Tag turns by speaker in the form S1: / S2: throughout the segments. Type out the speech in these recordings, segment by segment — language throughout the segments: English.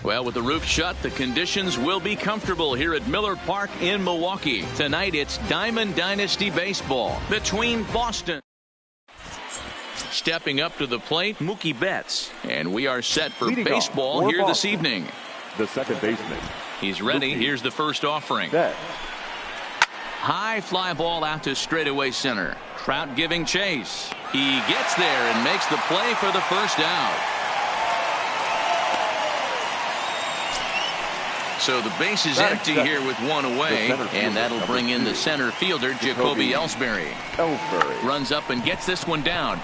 S1: Well, with the roof shut, the conditions will be comfortable here at Miller Park in Milwaukee. Tonight, it's Diamond Dynasty Baseball between Boston. Stepping up to the plate, Mookie Betts. And we are set for baseball here this evening.
S2: The second baseman.
S1: He's ready. Here's the first offering. High fly ball out to straightaway center. Trout giving chase. He gets there and makes the play for the first out. So the base is empty here with one away, and that'll bring in the center fielder, Jacoby Ellsbury. Runs up and gets this one down.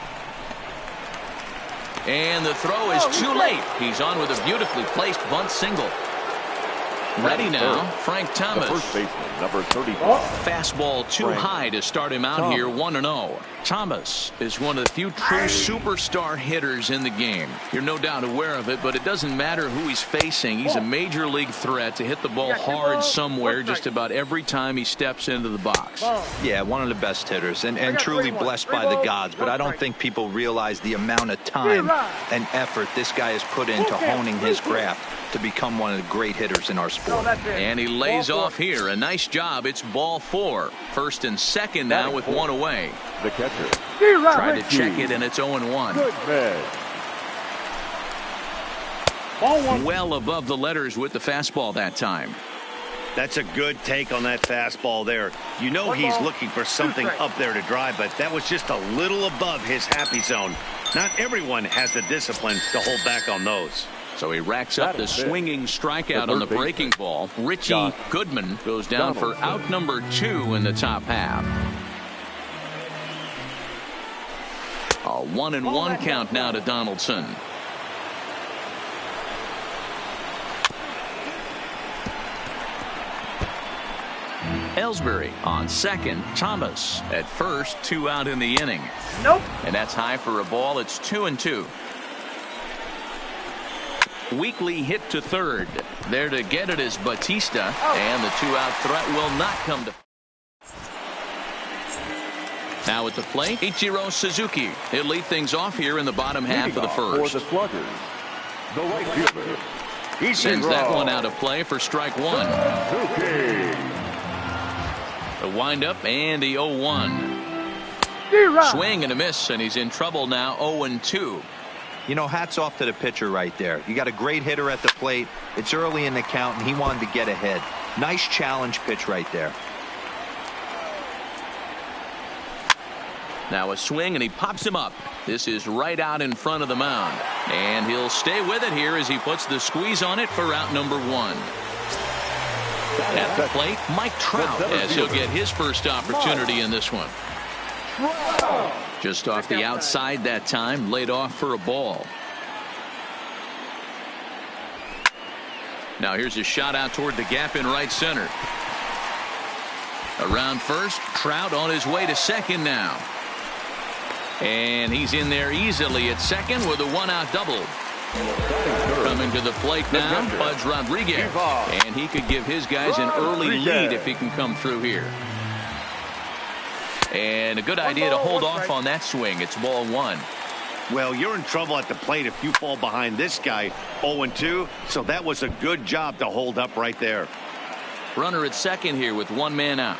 S1: And the throw is too late. He's on with a beautifully placed bunt single. Ready now, Frank Thomas.
S2: First baseman, number 34.
S1: Fastball too high to start him out here, 1-0. Thomas is one of the few true superstar hitters in the game. You're no doubt aware of it, but it doesn't matter who he's facing. He's a major league threat to hit the ball hard somewhere just about every time he steps into the box.
S3: Yeah, one of the best hitters and truly blessed by the gods, but I don't think people realize the amount of time and effort this guy has put into honing his craft to become one of the great hitters in our sport.
S1: And he lays off here. A nice job. It's ball 4. First and second now with one away.
S2: The catcher.
S1: Try to check it, and it's 0-1. Well above the letters with the fastball that time.
S4: That's a good take on that fastball there. You know he's looking for something up there to drive, but that was just a little above his happy zone. Not everyone has the discipline to hold back on those.
S1: So he racks up the swinging strikeout on the breaking ball. Richie Goodman goes down for out number 2 in the top half. A 1-1 count now to Donaldson. Ellsbury on second. Thomas at first. 2 out in the inning. And that's high for a ball. It's 2-2. Weekly hit to third. There to get it is Batista. And the 2-out threat will not come to. Now at the plate, Ichiro Suzuki. He'll lead things off here in the bottom half of the first.
S2: For the Sluggers, the right fielder.
S1: He sends that one out of play for strike 1. The windup and the 0-1. Swing and a miss, and he's in trouble now. 0-2.
S3: You know, hats off to the pitcher right there. You got a great hitter at the plate. It's early in the count, and he wanted to get ahead. Nice challenge pitch right there.
S1: Now a swing, and he pops him up. This is right out in front of the mound. And he'll stay with it here as he puts the squeeze on it for out number 1. At the plate, Mike Trout, as he'll get his first opportunity in this one. Just off the outside that time, laid off for a ball. Now here's a shot out toward the gap in right center. Around first, Trout on his way to second now. And he's in there easily at second with a 1-out double. Coming to the plate now, Pudge Rodriguez. And he could give his guys an early lead if he can come through here. And a good idea to hold off on that swing. It's ball 1.
S4: Well, you're in trouble at the plate if you fall behind this guy. 0-2. So that was a good job to hold up right there.
S1: Runner at second here with 1 man out.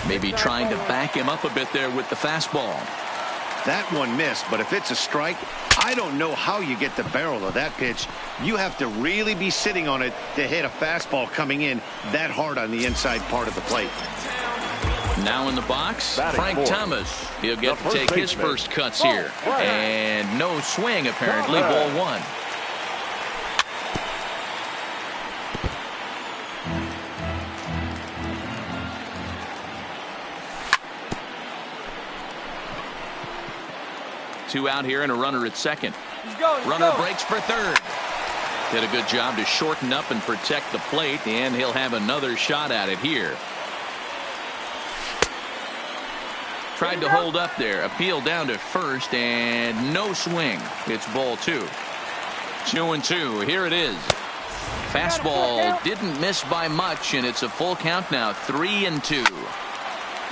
S1: Maybe trying to back him up a bit there with the fastball.
S4: That one missed, but if it's a strike, I don't know how you get the barrel of that pitch. You have to really be sitting on it to hit a fastball coming in that hard on the inside part of the plate.
S1: Now in the box, Frank Thomas. He'll get to take his first cuts here. And no swing, apparently. Ball 1. Two out here and a runner at second. Runner breaks for third. Did a good job to shorten up and protect the plate, and he'll have another shot at it here. Tried to hold up there. Appeal down to first, and no swing. It's ball 2. 2-2. Here it is. Fastball didn't miss by much, and it's a full count now. 3-2.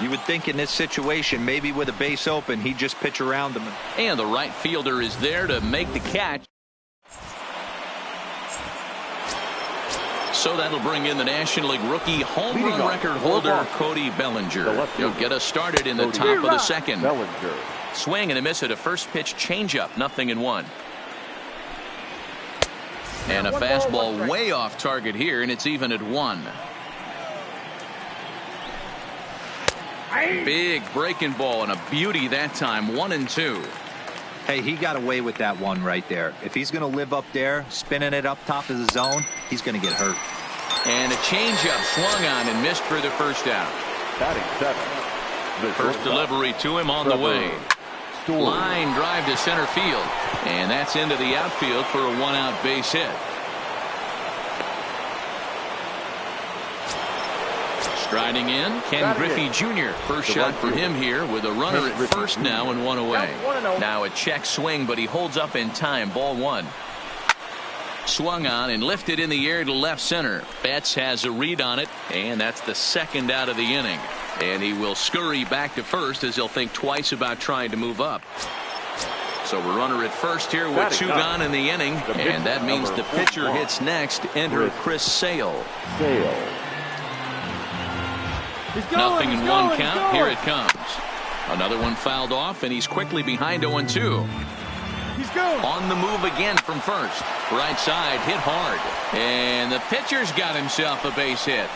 S3: You would think in this situation, maybe with a base open, he'd just pitch around them.
S1: And the right fielder is there to make the catch. So that'll bring in the National League rookie home run record holder Cody Bellinger. He'll get us started in the top of the second.
S2: Bellinger.
S1: Swing and a miss at a first pitch changeup. 0-1. And a fastball way off target here, and it's even at 1. Big breaking ball and a beauty that time. 1-2.
S3: Hey, he got away with that one right there. If he's going to live up there, spinning it up top of the zone, he's going to get hurt.
S1: And a changeup swung on and missed for the first out.
S2: Batting seventh. The
S1: First delivery to him on the way. Line drive to center field. And that's into the outfield for a 1-out base hit. Striding in, Ken Griffey Jr. First shot for him here with a runner at first now and 1 away. Now a check swing, but he holds up in time. Ball 1. Swung on and lifted in the air to left center. Betts has a read on it, and that's the second out of the inning. And he will scurry back to first as he'll think twice about trying to move up. So a runner at first here with 2 gone in the inning, and that means the pitcher hits next. Enter Chris Sale. 0-1 count. Here it comes. Another one fouled off, and he's quickly behind 0-2. On the move again from first. Right side, hit hard. And the pitcher's got himself a base hit.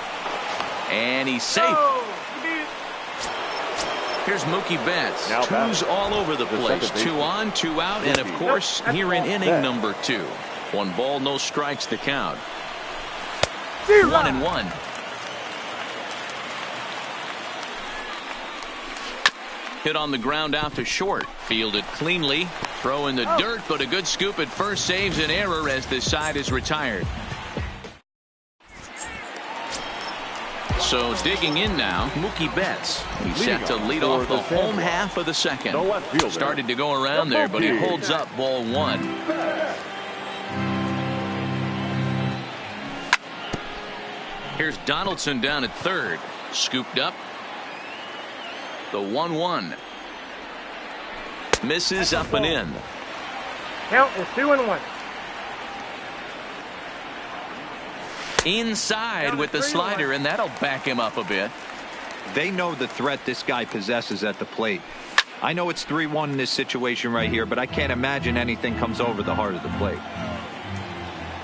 S1: And he's safe. Here's Mookie Betts. Two's all over the place. 2 on, 2 out, and of course, here in inning number 2. 1 ball, no strikes to count. 1-1. Hit on the ground out to short. Fielded cleanly. Throw in the dirt, but a good scoop at first saves an error as this side is retired. So digging in now, Mookie Betts. He's set to lead off the home half of the second. Started to go around there, but he holds up. Ball 1. Here's Donaldson down at third. Scooped up. The 1-1. Misses up and in.
S5: Count is 2-1.
S1: Inside with the slider, and that'll back him up a bit.
S3: They know the threat this guy possesses at the plate. I know it's 3-1 in this situation right here, but I can't imagine anything comes over the heart of the plate.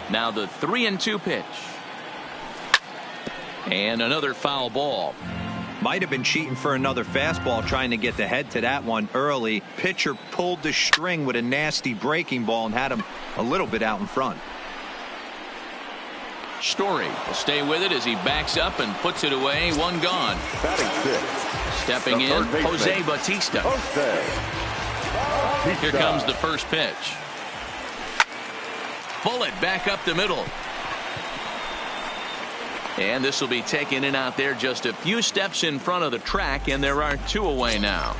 S1: Now the 3-2 pitch. And another foul ball.
S3: Might have been cheating for another fastball, trying to get the head to that one early. Pitcher pulled the string with a nasty breaking ball and had him a little bit out in front.
S1: Story will stay with it as he backs up and puts it away. 1 gone. Stepping in, Jose Bautista. Here comes the first pitch. Bullet back up the middle. And this will be taken in out there just a few steps in front of the track, and there are 2 away now.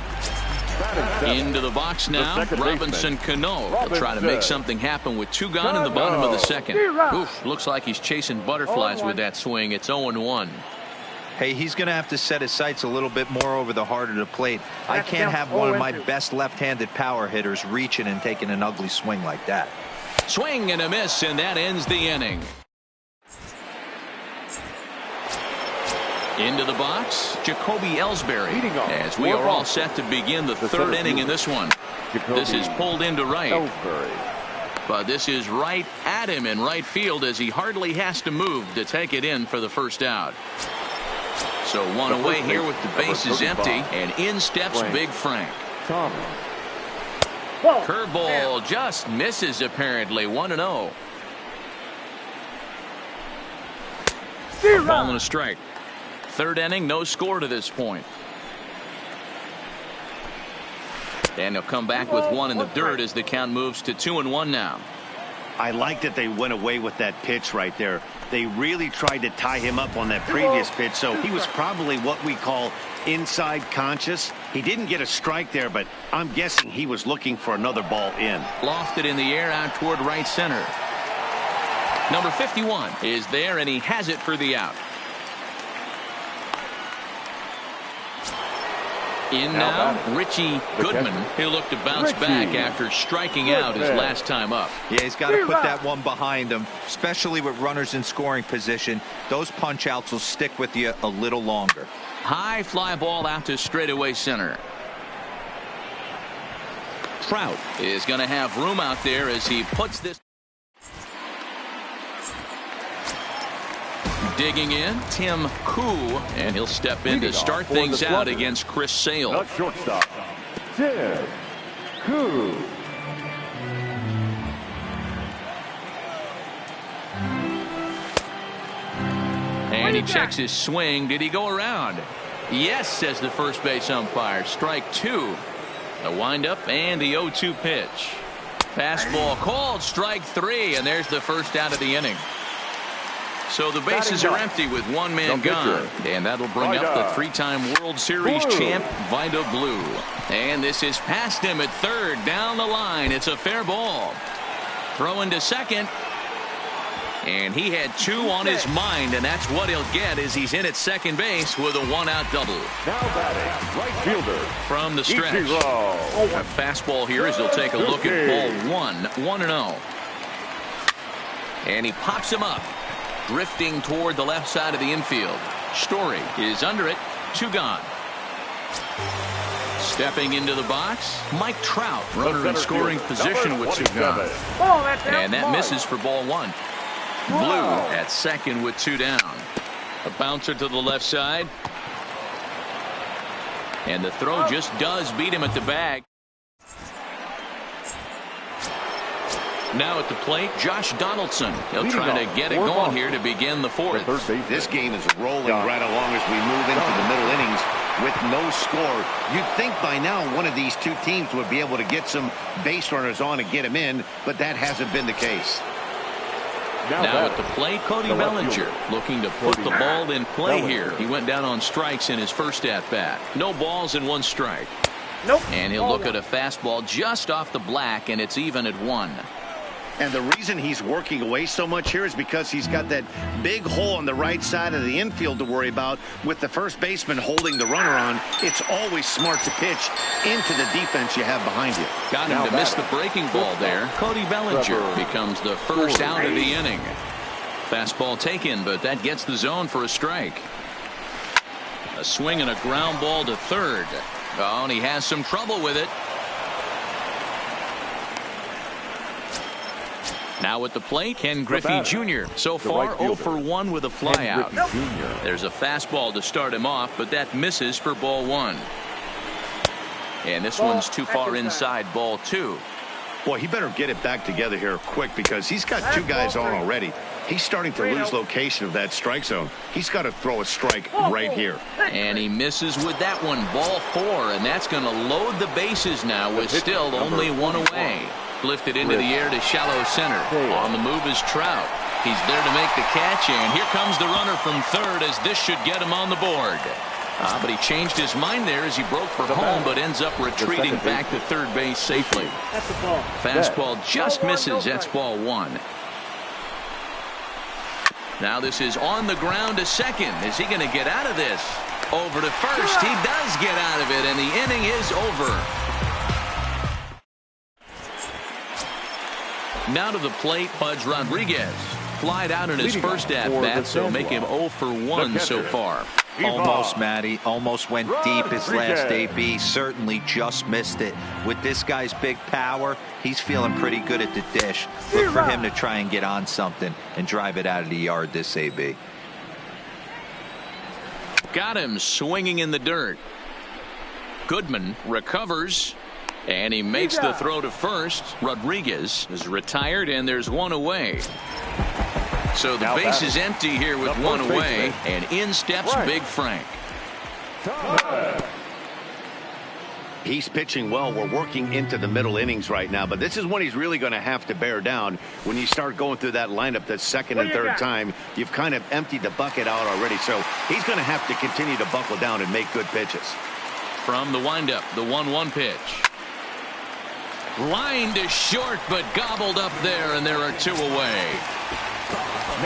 S1: Into the box now, Robinson Cano. He'll try to make something happen with 2 gone in the bottom of the second. Oof, looks like he's chasing butterflies with that swing. It's 0-1.
S3: Hey, he's going to have to set his sights a little bit more over the heart of the plate. I can't have one of my best left-handed power hitters reaching and taking an ugly swing like that.
S1: Swing and a miss, and that ends the inning. Into the box, Jacoby Ellsbury, as we are all set to begin the 3rd inning in this one. This is pulled into right. But this is right at him in right field as he hardly has to move to take it in for the first out. So 1 away here with the bases empty, and in steps Big Frank. Curveball just misses apparently. 1-0. Ball and a strike. 3rd inning, no score to this point. And he'll come back with 1 in the dirt as the count moves to 2-1 now.
S4: I like that they went away with that pitch right there. They really tried to tie him up on that previous pitch, so he was probably what we call inside conscious. He didn't get a strike there, but I'm guessing he was looking for another ball in.
S1: Lofted in the air out toward right center. Number 51 is there, and he has it for the out. In now, Richie Goodman. He'll look to bounce back after striking out his last time up.
S3: Yeah, he's got to put that one behind him, especially with runners in scoring position. Those punch outs will stick with you a little longer.
S1: High fly ball out to straightaway center. Trout is going to have room out there as he puts this. Digging in, Tim Koo, and he'll step in to start things out against Chris Sale.
S2: The shortstop, Tim Koo.
S1: And he checks his swing. Did he go around? Yes, says the first base umpire. Strike two. The windup and the 0-2 pitch. Fastball called, strike three, and there's the first out of the inning. So the bases are empty with one man gone, and that'll bring up the three-time World Series champ Vida Blue. And this is past him at third, down the line. It's a fair ball. Throwing to second. And he had two on his mind, and that's what he'll get as he's in at second base with a one-out double.
S2: Now batting, right fielder.
S1: From the stretch. A fastball here as he'll take a look at ball one, 1-0. And he pops him up, drifting toward the left side of the infield. Story is under it, two gone. Stepping into the box, Mike Trout, runner in scoring position with two gone. And that misses for ball one. Blue at second with two down. A bouncer to the left side. And the throw just does beat him at the bag. Now at the plate, Josh Donaldson. He'll try to get it going here to begin the fourth.
S4: This game is rolling right along as we move into the middle innings with no score. You'd think by now one of these two teams would be able to get some base runners on and get them in, but that hasn't been the case.
S1: Now at the plate, Cody Bellinger looking to put the ball in play here. He went down on strikes in his first at-bat. No balls and one strike. And he'll look at a fastball just off the black, and it's even at one.
S4: And the reason he's working away so much here is because he's got that big hole on the right side of the infield to worry about. With the first baseman holding the runner on, it's always smart to pitch into the defense you have behind you.
S1: Got him to miss the breaking ball there. Cody Bellinger becomes the first out of the inning. Fastball taken, but that gets the zone for a strike. A swing and a ground ball to third. Oh, and he has some trouble with it. Now at the plate, Ken Griffey Jr. So far 0 for 1 with a flyout. There's a fastball to start him off, but that misses for ball one. And this one's too far inside, ball two.
S4: Boy, he better get it back together here quick because he's got two guys on already. He's starting to lose location of that strike zone. He's got to throw a strike right here.
S1: And he misses with that one, ball four, and that's going to load the bases now with still only one away. Lifted into the air to shallow center. On the move is Trout. He's there to make the catch, and here comes the runner from third as this should get him on the board. But he changed his mind there as he broke for home, but ends up retreating back to third base safely. Fastball just misses. That's ball one. Now this is on the ground to second. Is he going to get out of this? Over to first. He does get out of it, and the inning is over. Now to the plate, Pudge Rodriguez. Flied out in his first at-bat, so make him 0 for 1 so far.
S3: Almost, Matty. Almost went deep his last AB. Certainly just missed it. With this guy's big power, he's feeling pretty good at the dish. Look for him to try and get on something and drive it out of the yard this AB.
S1: Got him swinging in the dirt. Goodman recovers. And he makes the throw to first. Rodriguez is retired, and there's one away. So the base is empty here with one away, and in steps Big Frank.
S4: He's pitching well. We're working into the middle innings right now, but this is when he's really going to have to bear down. When you start going through that lineup that second and third time, you've kind of emptied the bucket out already. So he's going to have to continue to buckle down and make good pitches.
S1: From the windup, the 1-1 pitch. Line to short, but gobbled up there, and there are two away.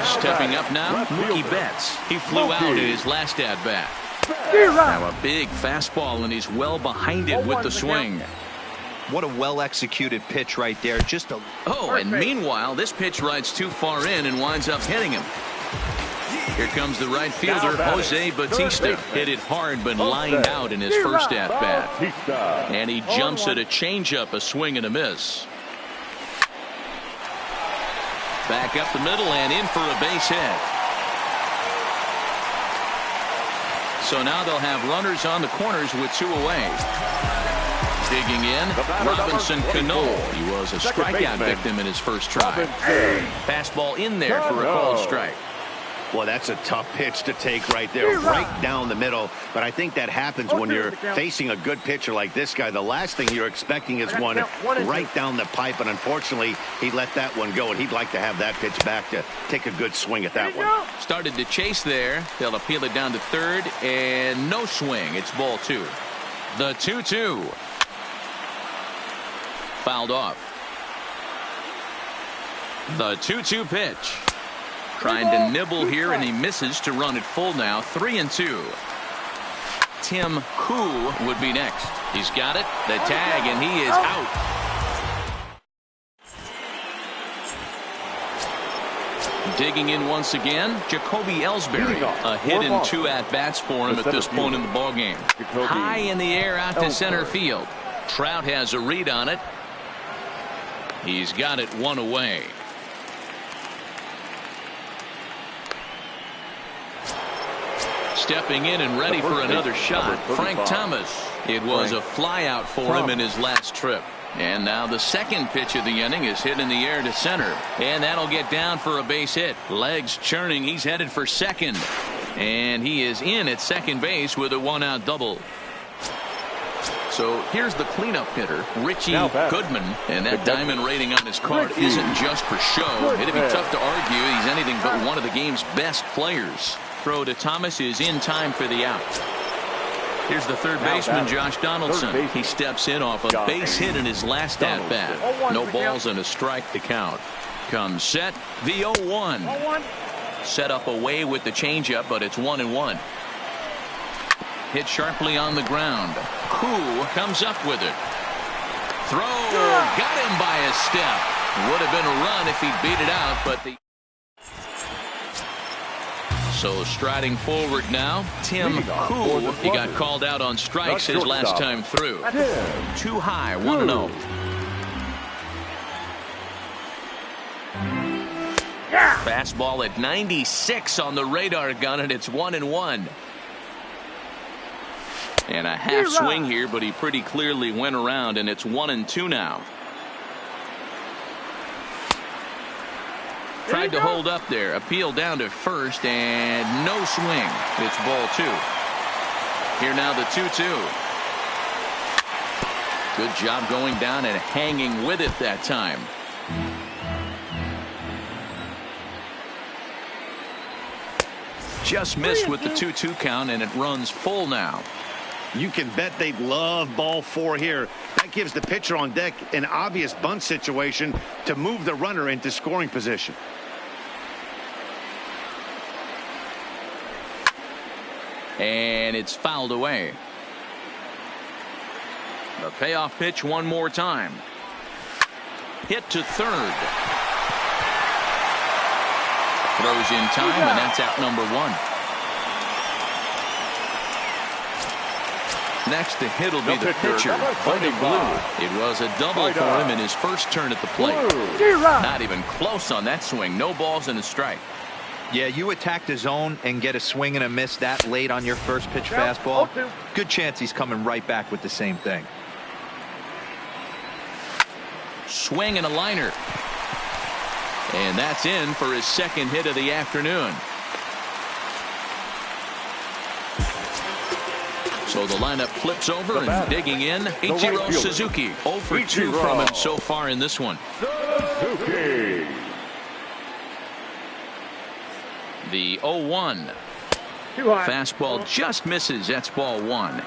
S1: Stepping up now, Mookie Betts. He flew out in his last at-bat. Now a big fastball, and he's well behind it with the swing.
S3: What a well-executed pitch right there. Just a...
S1: Oh, and meanwhile, this pitch rides too far in and winds up hitting him. Here comes the right fielder, Jose Bautista. Hit it hard, but lined out in his first at-bat. And he jumps at a changeup, a swing and a miss. Back up the middle and in for a base hit. So now they'll have runners on the corners with 2 away. Digging in, Robinson Cano. He was a strikeout victim in his first try. Fastball in there for a called strike.
S4: Well, that's a tough pitch to take right there, right down the middle. But I think that happens when you're facing a good pitcher like this guy. The last thing you're expecting is one right down the pipe, and unfortunately, he let that one go, and he'd like to have that pitch back to take a good swing at that one.
S1: Started to chase there. They'll appeal it down to third, and no swing. It's ball 2. The 2-2. Fouled off. The 2-2 pitch. Trying to nibble here, and he misses to run it full now. 3-2. Tim Koo would be next. He's got it. The tag, and he is out. Digging in once again, Jacoby Ellsbury. A hit and 2 at-bats for him at this point in the ballgame. High in the air out to center field. Trout has a read on it. He's got it 1 away. Stepping in and ready for another shot, Frank Thomas. It was a flyout for him in his last trip. And now the second pitch of the inning is hit in the air to center. And that'll get down for a base hit. Legs churning. He's headed for second. And he is in at second base with a 1-out double. So here's the cleanup hitter, Richie Goodman, and that diamond rating on his card isn't just for show. It'd be tough to argue he's anything but one of the game's best players. Throw to Thomas is in time for the out. Here's the third baseman, Josh Donaldson. He steps in off a base hit in his last at-bat. No balls and a strike to count. Comes set, the 0-1. Set up away with the changeup, but it's 1-1. Hit sharply on the ground. Koo comes up with it. Throw, got him by a step. Would have been a run if he'd beat it out, but the... So striding forward now, Tim Koo. He got called out on strikes his last time through. Too high, 1-0. Fastball at 96 on the radar gun, and it's 1-1. And a half swing here, but he pretty clearly went around, and it's 1-2 now. Tried to hold up there. Appeal down to first, and no swing. It's ball 2. Here now the 2-2. Good job going down and hanging with it that time. Just missed with the 2-2 count, and it runs full now.
S4: You can bet they'd love ball 4 here. That gives the pitcher on deck an obvious bunt situation to move the runner into scoring position.
S1: And it's fouled away. The payoff pitch one more time. Hit to third. Throws in time, and that's out number 1. Next to hit will be the pitcher, Buddy Blue. It was a double for him in his first turn at the plate. Not even close on that swing. No balls and a strike.
S3: Yeah, you attack the zone and get a swing and a miss that late on your first pitch fastball. Good chance he's coming right back with the same thing.
S1: Swing and a liner. And that's in for his second hit of the afternoon. So the lineup flips over, and digging in, Ichiro Suzuki. 0 for 2 from him so far in this one.
S2: Suzuki.
S1: The 0-1. Fastball just misses. That's ball 1.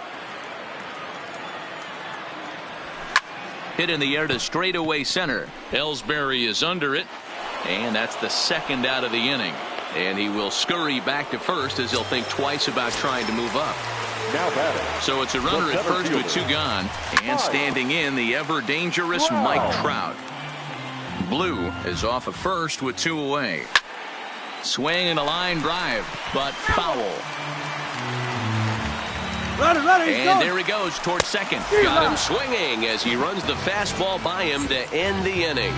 S1: Hit in the air to straightaway center. Ellsbury is under it, and that's the second out of the inning. And he will scurry back to first as he'll think twice about trying to move up.
S2: Now batting.
S1: So it's a runner at first with 2 gone. And standing in, the ever-dangerous Mike Trout. Blue is off at first with 2 away. Swing and a line drive, but foul. And there he goes towards second. Got him swinging as he runs the fastball by him to end the inning.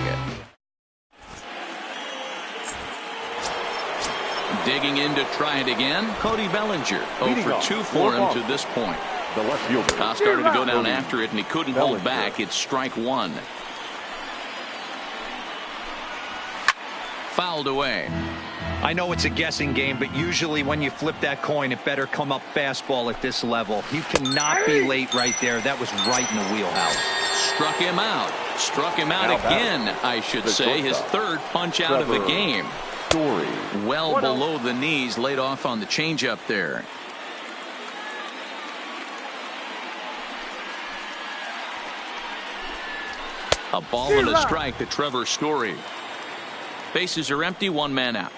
S1: Digging in to try it again, Cody Bellinger. 0 for 2 for him to this point.
S2: The left fielder.
S1: Started to go down after it, and he couldn't hold back. It's strike 1. Fouled away.
S3: I know it's a guessing game, but usually when you flip that coin, it better come up fastball at this level. You cannot be late right there. That was right in the wheelhouse.
S1: Struck him out. Struck him out again, I should say. His 3rd punch out of the game. Well below the knees, laid off on the changeup there. A ball and a strike to Trevor Story. Bases are empty, 1 man out.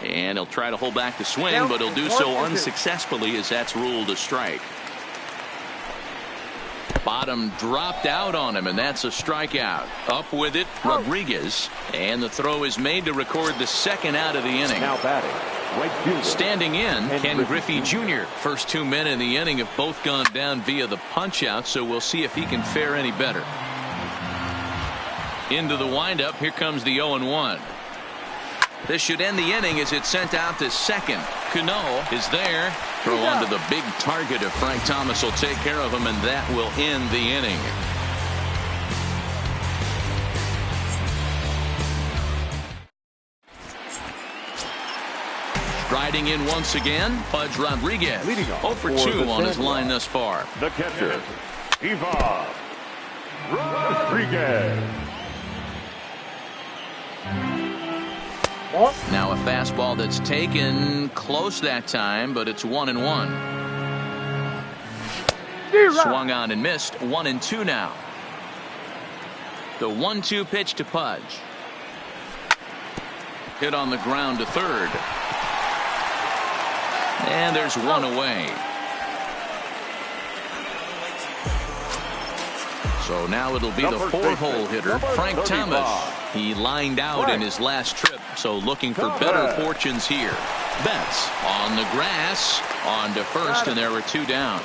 S1: And he'll try to hold back the swing, but he'll do so unsuccessfully as that's ruled a strike. Bottom dropped out on him, and that's a strikeout. Up with it, Rodriguez. And the throw is made to record the 2nd out of the inning.
S2: Now batting. Right fielder.
S1: Standing in, Ken Griffey Jr. First 2 men in the inning have both gone down via the punch-out, so we'll see if he can fare any better. Into the windup, here comes the 0-1. This should end the inning as it's sent out to second. Cano is there. Throw onto the big target if Frank Thomas will take care of him, and that will end the inning. Striding in once again, Pudge Rodriguez. 0 for 2 on his line thus far.
S2: The catcher, Ivan Rodriguez.
S1: Now a fastball that's taken close that time, but it's 1-1. Swung on and missed. 1-2 now. The 1-2 pitch to Pudge. Hit on the ground to third. And there's 1 away. So now it'll be the 4-hole hitter, Frank Thomas. He lined out in his last trip, so looking for better fortunes here. Betts on the grass, on to first, and there were 2 down.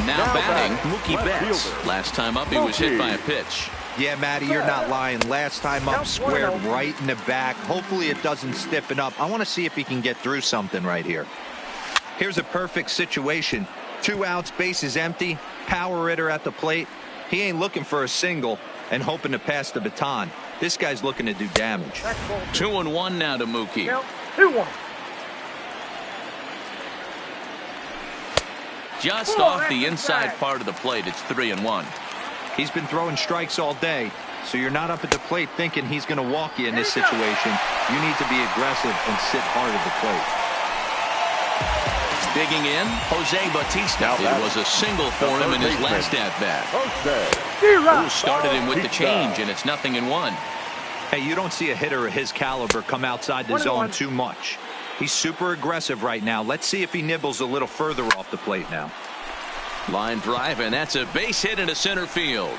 S1: Now batting, Mookie Betts. Last time up, he was hit by a pitch.
S3: Yeah, Matty, you're not lying. Last time up, squared right in the back. Hopefully it doesn't stiffen up. I want to see if he can get through something right here. Here's a perfect situation. 2 outs, bases empty, power hitter at the plate. He ain't looking for a single and hoping to pass the baton. This guy's looking to do damage.
S1: 2-1 now to Mookie.
S5: 2-1.
S1: Just off the inside part of the plate. It's 3-1.
S3: He's been throwing strikes all day, so you're not up at the plate thinking he's going to walk you in this situation. You need to be aggressive and sit hard at the plate.
S1: Digging in, Jose Bautista. It was a single for him in his last at-bat. Who started him with the change, and it's 0-1.
S3: Hey, you don't see a hitter of his caliber come outside the zone too much. He's super aggressive right now. Let's see if he nibbles a little further off the plate now.
S1: Line drive, and that's a base hit into center field.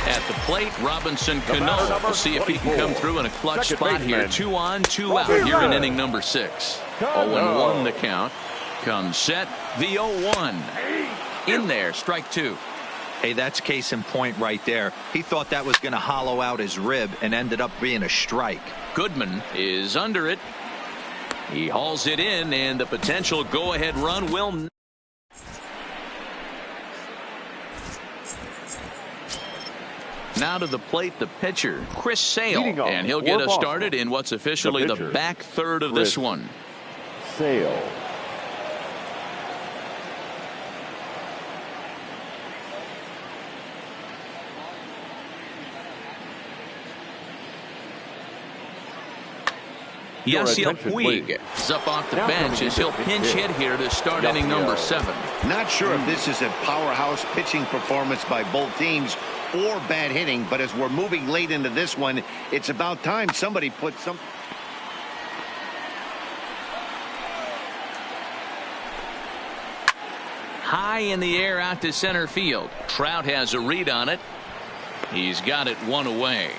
S1: At the plate, Robinson Cano. We'll see if he can come through in a clutch spot here. 2 on, 2 out here in inning number 6. 0-1 the count. Comes set, the 0-1. In there, strike 2.
S3: Hey, that's case in point right there. He thought that was going to hollow out his rib and ended up being a strike.
S1: Goodman is under it. He hauls it in, and the potential go-ahead run will. Now to the plate, the pitcher, Chris Sale, and he'll get us started in what's officially the back third of this one.
S2: Sale.
S1: Yasiel Puig is up off the bench as he'll pinch hit here to start inning number 7.
S4: Not sure if this is a powerhouse pitching performance by both teams or bad hitting, but as we're moving late into this one, it's about time somebody put some.
S1: High in the air out to center field. Trout has a read on it. He's got it one away.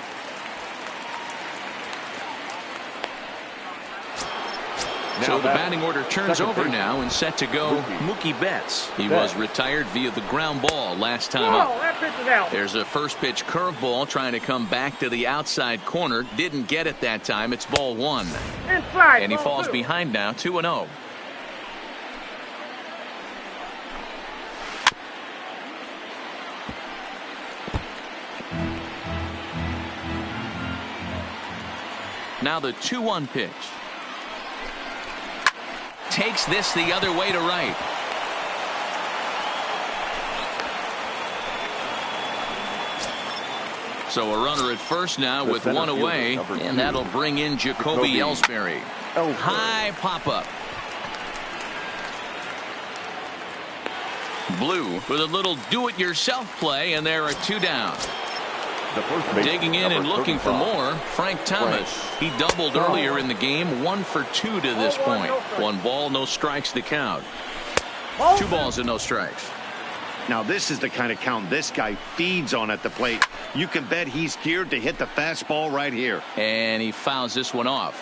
S1: So the batting order turns over now and set to go Mookie Betts. He was retired via the ground ball last time up. There's a first pitch curveball trying to come back to the outside corner. Didn't get it that time. It's ball 1. And he falls behind now 2-0. Now the 2-1 pitch. Takes this the other way to right. So a runner at first now with one away, and that'll bring in Jacoby Ellsbury. High pop-up. Blue with a little do-it-yourself play, and there are 2 down. Digging in and looking for more, Frank Thomas. He doubled earlier in the game, 1 for 2 to this point. 1 ball, no strikes to count. 2 balls and no strikes.
S4: Now this is the kind of count this guy feeds on at the plate. You can bet he's geared to hit the fastball right here.
S1: And he fouls this one off.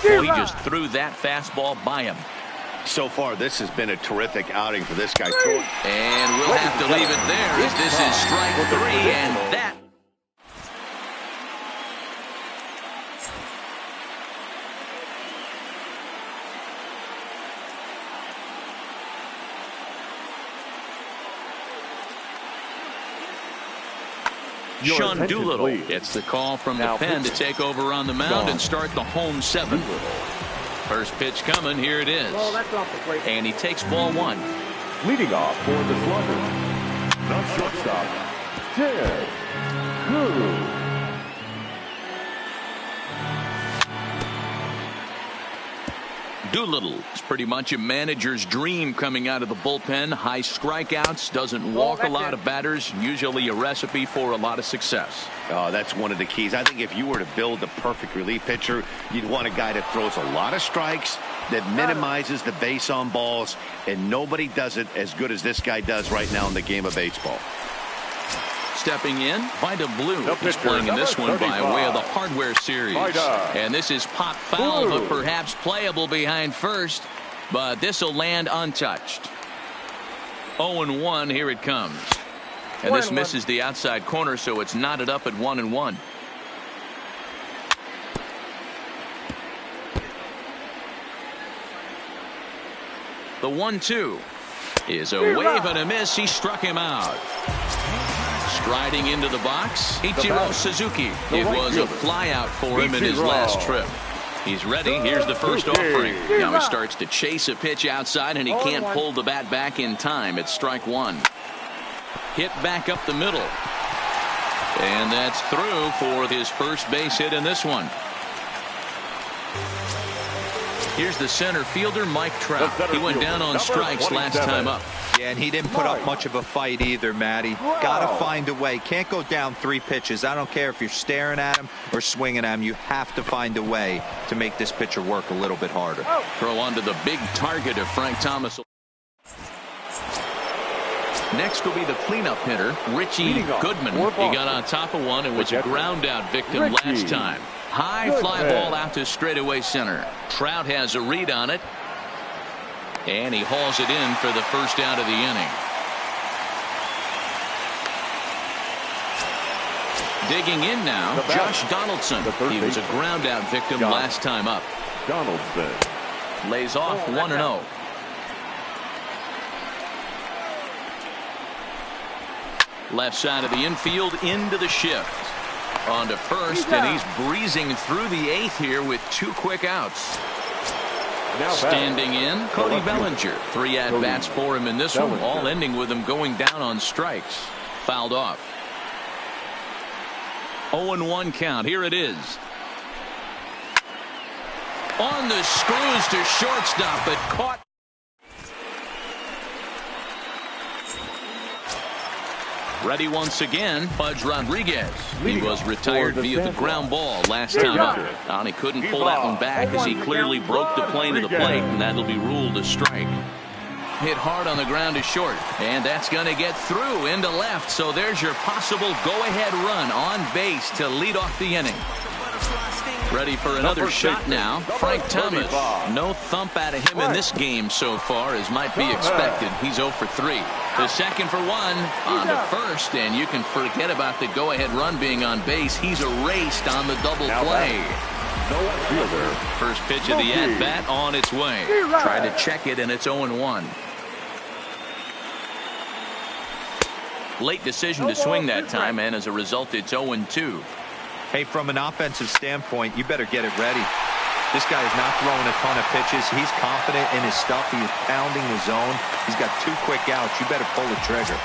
S1: Well, he just threw that fastball by him.
S4: So far, this has been a terrific outing for this guy.
S1: And we'll have to leave it there as this is strike 3, and that. Sean Doolittle gets the call from the pen to take over on the mound and start the home 7th. First pitch coming, here it is. And he takes ball 1.
S2: Leading off for the slugger, the shortstop, Ted Guru.
S1: Doolittle is pretty much a manager's dream coming out of the bullpen. High strikeouts, doesn't walk a lot of batters, usually a recipe for a lot of success.
S4: Oh, that's one of the keys. I think if you were to build the perfect relief pitcher, you'd want a guy that throws a lot of strikes, that minimizes the base on balls, and nobody does it as good as this guy does right now in the game of baseball.
S1: Stepping in, Vida Blue is playing in this one by way of the Hardware Series. And this is pop foul, but perhaps playable behind first. But this will land untouched. 0-1, here it comes. And this misses the outside corner, so it's knotted up at 1-1. The 1-2 is a wave and a miss. He struck him out. Striding into the box, Ichiro Suzuki. It was a flyout for him in his last trip. He's ready. Here's the first offering. Now he starts to chase a pitch outside, and he can't pull the bat back in time. It's strike 1. Hit back up the middle. And that's through for his first base hit in this one. Here's the center fielder, Mike Trout. He went down on strikes last time up.
S3: Yeah, and he didn't put up much of a fight either, Matty. Got to find a way. Can't go down 3 pitches. I don't care if you're staring at him or swinging at him. You have to find a way to make this pitcher work a little bit harder.
S1: Throw onto the big target of Frank Thomas. Next will be the cleanup hitter, Richie Goodman. He got on top of one and was a ground out victim last time. High fly ball out to straightaway center. Trout has a read on it. And he hauls it in for the first out of the inning. Digging in now, Josh Donaldson. He was a ground out victim last time up.
S2: Donaldson
S1: lays off 1-0. Left side of the infield into the shift. On to first, and he's breezing through the 8th here with 2 quick outs. Standing in, Cody Bellinger. 3 at-bats for him in this one, all ending with him going down on strikes. Fouled off. 0-1 count. Here it is. On the screws to shortstop, but caught. Ready once again, Pudge Rodriguez. He was retired via the ground ball last time up. And he couldn't pull that one back as he clearly broke the plane of the plate, and that'll be ruled a strike. Hit hard on the ground to short, and that's going to get through into left. So there's your possible go-ahead run on base to lead off the inning. Ready for another shot now. Frank Thomas. No thump out of him in this game so far, as might be expected. He's 0 for 3. The second for 1 on to first, and you can forget about the go-ahead run being on base. He's erased on the double play. First pitch of the at-bat on its way. Try to check it, and it's 0-1. Late decision to swing that time, and as a result, it's 0-2.
S3: Hey, from an offensive standpoint, you better get it ready. This guy is not throwing a ton of pitches. He's confident in his stuff. He's pounding the zone. He's got 2 quick outs. You better pull the trigger.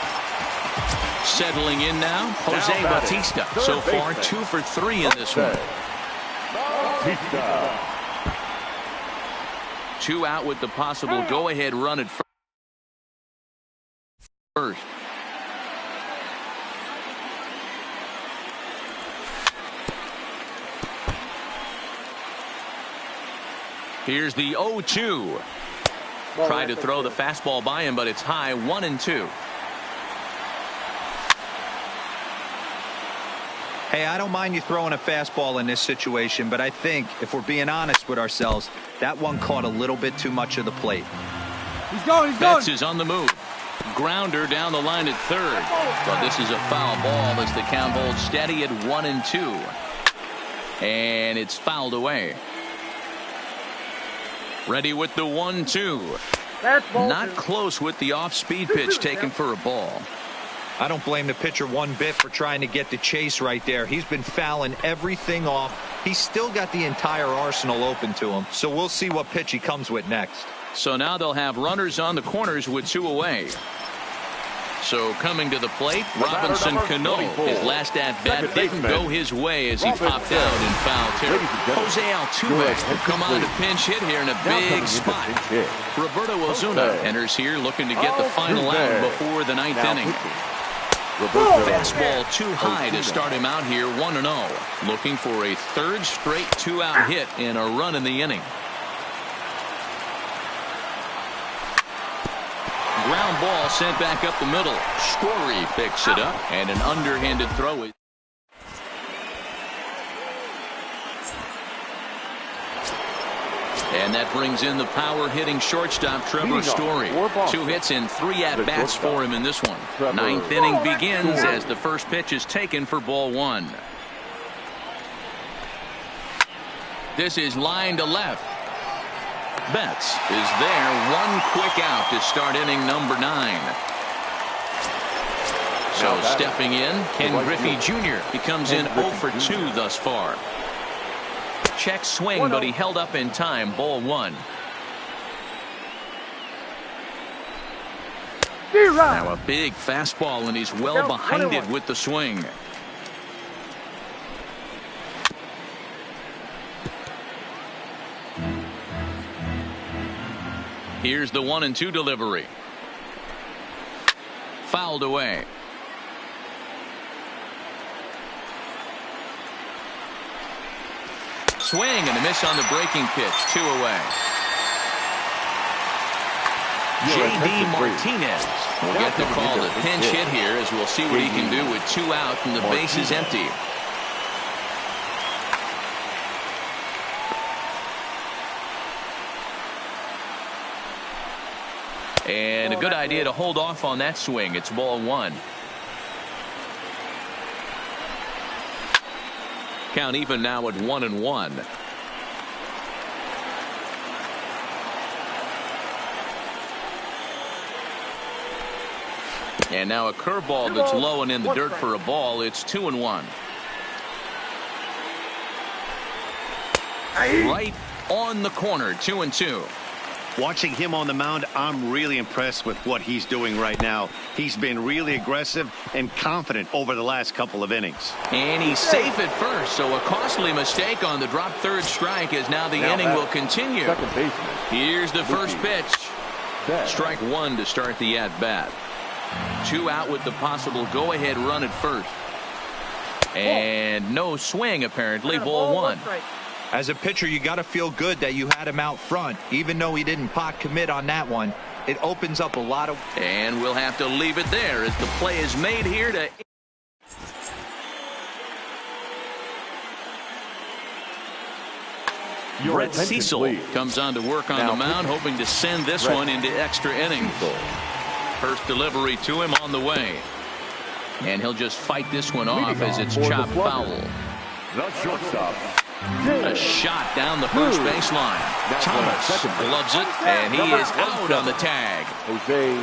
S1: Settling in now, Jose Bautista. So far, 2 for 3 in this one. 2 out with the possible go-ahead run at first. Here's the 0-2. Tried to throw the fastball by him, but it's high. 1-2.
S3: Hey, I don't mind you throwing a fastball in this situation, but I think if we're being honest with ourselves, that one caught a little bit too much of the plate.
S5: He's going.
S1: Betts is on the move. Grounder down the line at third. But this is a foul ball as the count holds steady at 1-2. And it's fouled away. Ready with the 1-2. Not close with the off-speed pitch taken for a ball.
S3: I don't blame the pitcher one bit for trying to get the chase right there. He's been fouling everything off. He's still got the entire arsenal open to him. So we'll see what pitch he comes with next.
S1: So now they'll have runners on the corners with 2 away. So coming to the plate, Robinson Cano. His last at-bat didn't go his way as he popped out in foul territory. Jose Altuve will come on to pinch hit here in a big spot. Roberto Ozuna enters here looking to get the final out before the 9th inning. Fastball too high to start him out here 1-0. Looking for a 3rd straight 2-out hit in a run in the inning. Ground ball sent back up the middle. Story picks it up, and an underhanded throw. And that brings in the power-hitting shortstop Trevor Story. 2 hits and 3 at-bats for him in this one. 9th inning begins as the first pitch is taken for ball 1. This is line to left. Betts is there. 1 quick out to start inning number 9. So stepping in, Ken Griffey Jr. He comes in 0 for 2 thus far. Check swing, but he held up in time. Ball 1. Now a big fastball, and he's well behind it with the swing. Here's the 1-2 delivery. Fouled away. Swing and a miss on the breaking pitch. 2 away. J.D. Martinez will get the call to pinch hit here, as we'll see what he can do with 2 out and the base is empty. And a good idea to hold off on that swing. It's ball 1. Count even now at 1-1. And now a curveball that's low and in the dirt for a ball. It's 2-1. Right on the corner. 2-2.
S4: Watching him on the mound, I'm really impressed with what he's doing right now. He's been really aggressive and confident over the last couple of innings.
S1: And he's safe at first, so a costly mistake on the drop third strike as now the inning will continue. Here's the first pitch. Strike one to start the at-bat. 2 out with the possible go-ahead run at first. And no swing, apparently. Ball 1.
S3: As a pitcher, you got to feel good that you had him out front, even though he didn't pot commit on that one. It opens up a lot of.
S1: And we'll have to leave it there as the play is made here to. Brett Cecil comes on to work on the mound, hoping to send this one into extra innings. First delivery to him on the way. And he'll just fight this one off as it's chopped foul.
S2: The shortstop.
S1: A shot down the first baseline. Thomas gloves it, and he is out on the tag.
S2: Jose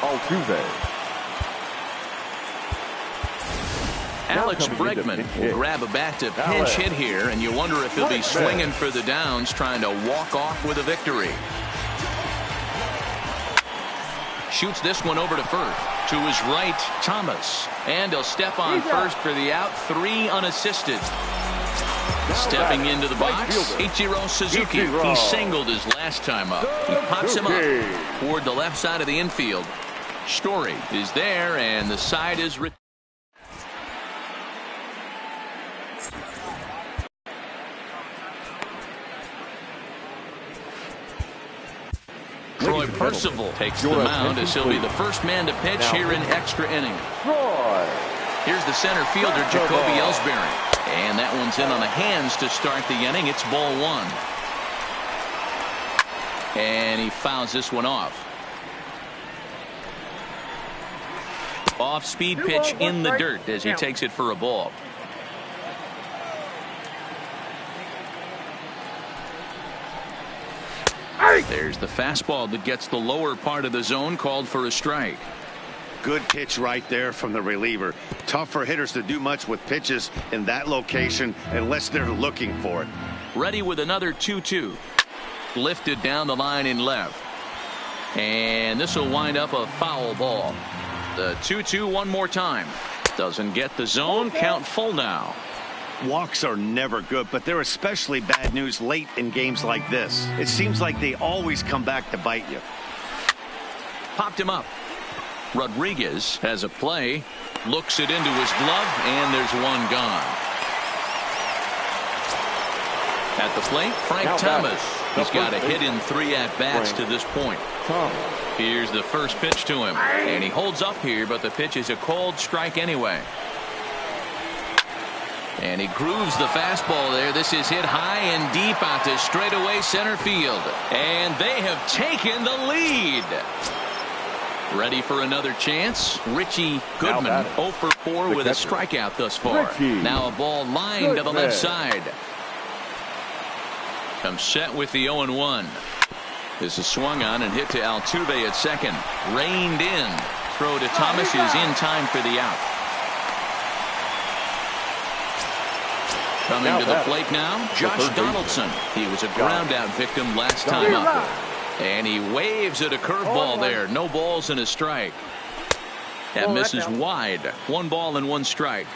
S2: Altuve.
S1: Alex Bregman will grab a bat to pinch hit here, and you wonder if he'll be swinging for the downs, trying to walk off with a victory. Shoots this one over to first. To his right, Thomas. And he'll step on first for the out. 3 unassisted. Stepping into the box, Ichiro Suzuki. He singled his last time up. He pops him up toward the left side of the infield. Story is there, and the side is returned. Troy Percival takes the mound as he'll be the first man to pitch here in extra innings. Here's the center fielder, Jacoby Ellsbury. And that one's in on the hands to start the inning. It's ball 1. And he fouls this one off. Off-speed pitch in the dirt as he takes it for a ball. There's the fastball that gets the lower part of the zone, called for a strike.
S4: Good pitch right there from the reliever. Tough for hitters to do much with pitches in that location unless they're looking for it.
S1: Ready with another 2-2. Lifted down the line in left. And this will wind up a foul ball. The 2-2 one more time. Doesn't get the zone. Count full now.
S4: Walks are never good, but they're especially bad news late in games like this. It seems like they always come back to bite you.
S1: Popped him up. Rodriguez has a play, looks it into his glove, and there's one gone. At the plate, Frank Thomas. He's got a hit in 3 at-bats to this point. Here's the first pitch to him, and he holds up here, but the pitch is a called strike anyway. And he grooves the fastball there. This is hit high and deep out to straightaway center field. And they have taken the lead. Ready for another chance. Richie Goodman 0 for 4 with a strikeout thus far. Now a ball lined to the left side. Comes set with the 0-1. This is swung on and hit to Altuve at second. Reined in. Throw to Thomas is in time for the out. Coming to the plate now, Josh Donaldson. He was a ground out victim last time up. And he waves at a curveball there. No balls and a strike. That misses wide. 1 ball and 1 strike.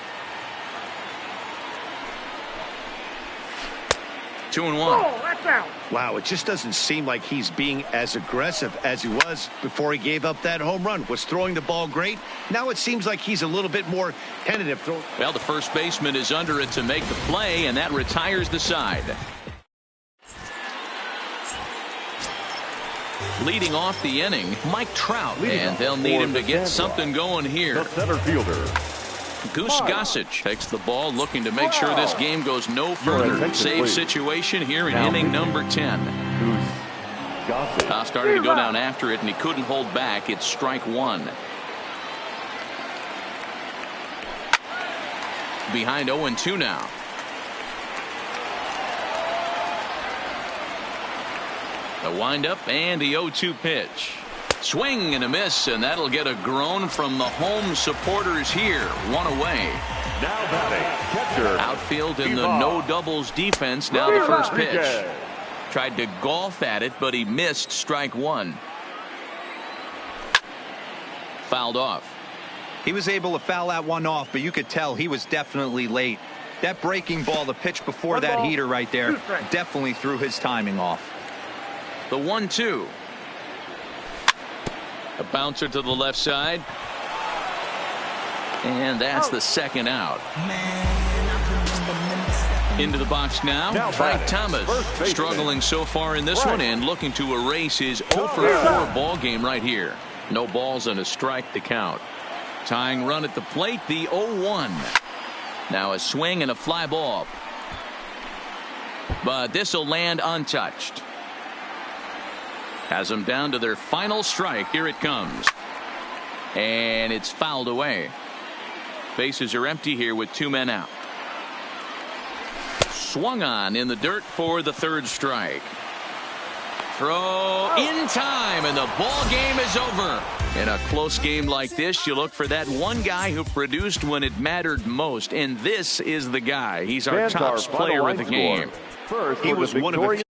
S1: 2-1.
S4: Wow, it just doesn't seem like he's being as aggressive as he was before he gave up that home run. Was throwing the ball great. Now it seems like he's a little bit more tentative.
S1: Well, the first baseman is under it to make the play, and that retires the side. Leading off the inning, Mike Trout, and they'll need him to get something going here.
S2: The center fielder.
S1: Goose Gossage takes the ball, looking to make sure this game goes no further. Save situation here in inning number 10. Started to go down after it, and he couldn't hold back. It's strike 1. Behind 0-2 now. The windup and the 0-2 pitch. Swing and a miss, and that'll get a groan from the home supporters here. 1 away.
S2: Now batting, catcher.
S1: Outfield in the no doubles defense. Now the first pitch. Tried to golf at it, but he missed strike one. Fouled off.
S3: He was able to foul that one off, but you could tell he was definitely late. That breaking ball, the pitch before that heater right there, definitely threw his timing off.
S1: The 1-2. A bouncer to the left side. And that's the second out. Into the box now Frank Thomas, struggling so far in this one and looking to erase his 0 for 4 ball game right here. No balls and a strike to count. Tying run at the plate, the 0-1. Now a swing and a fly ball. But this will land untouched. Has them down to their final strike. Here it comes. And it's fouled away. Bases are empty here with 2 men out. Swung on in the dirt for the third strike. Throw in time, and the ball game is over. In a close game like this, you look for that one guy who produced when it mattered most, and this is the guy. He's our top player of the game.
S2: First,
S4: he was one of the